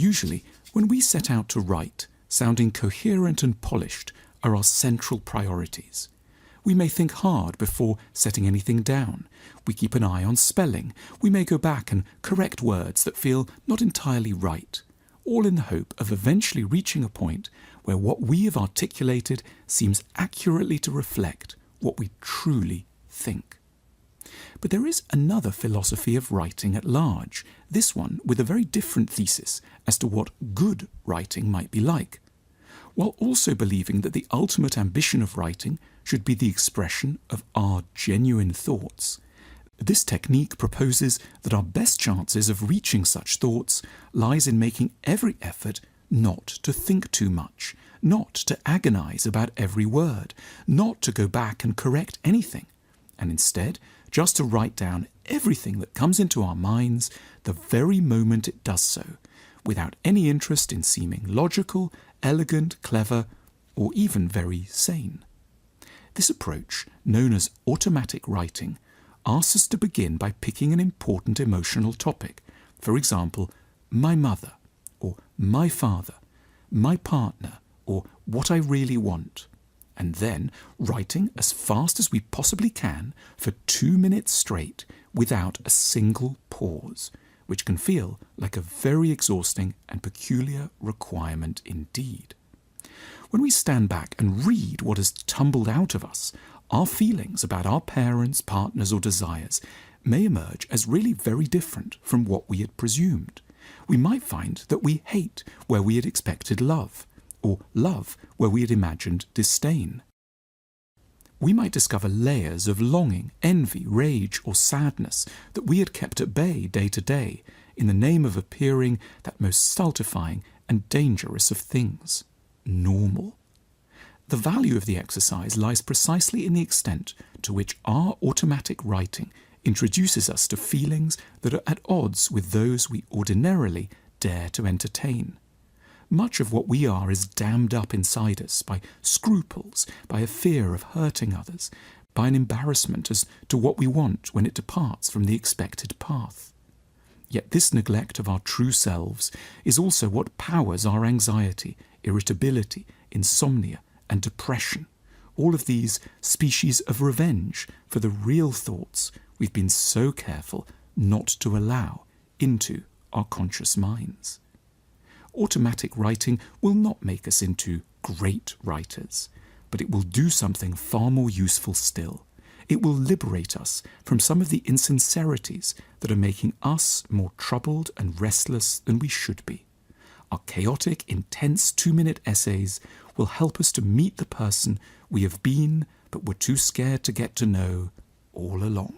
Usually, when we set out to write, sounding coherent and polished are our central priorities. We may think hard before setting anything down. We keep an eye on spelling. We may go back and correct words that feel not entirely right, all in the hope of eventually reaching a point where what we have articulated seems accurately to reflect what we truly think. But there is another philosophy of writing at large, this one with a very different thesis as to what good writing might be like, while also believing that the ultimate ambition of writing should be the expression of our genuine thoughts. This technique proposes that our best chances of reaching such thoughts lies in making every effort not to think too much, not to agonize about every word, not to go back and correct anything, and instead just to write down everything that comes into our minds the very moment it does so, without any interest in seeming logical, elegant, clever, or even very sane. This approach, known as automatic writing, asks us to begin by picking an important emotional topic, for example, my mother, or my father, my partner, or what I really want, and then writing as fast as we possibly can for 2 minutes straight without a single pause, which can feel like a very exhausting and peculiar requirement indeed. When we stand back and read what has tumbled out of us, our feelings about our parents, partners, or desires may emerge as really very different from what we had presumed. We might find that we hate where we had expected love, or love where we had imagined disdain. We might discover layers of longing, envy, rage, or sadness that we had kept at bay day to day in the name of appearing that most stultifying and dangerous of things, normal. The value of the exercise lies precisely in the extent to which our automatic writing introduces us to feelings that are at odds with those we ordinarily dare to entertain. Much of what we are is dammed up inside us by scruples, by a fear of hurting others, by an embarrassment as to what we want when it departs from the expected path. Yet this neglect of our true selves is also what powers our anxiety, irritability, insomnia, and depression, all of these species of revenge for the real thoughts we've been so careful not to allow into our conscious minds. Automatic writing will not make us into great writers, but it will do something far more useful still. It will liberate us from some of the insincerities that are making us more troubled and restless than we should be. Our chaotic, intense 2-minute essays will help us to meet the person we have been but were too scared to get to know all along.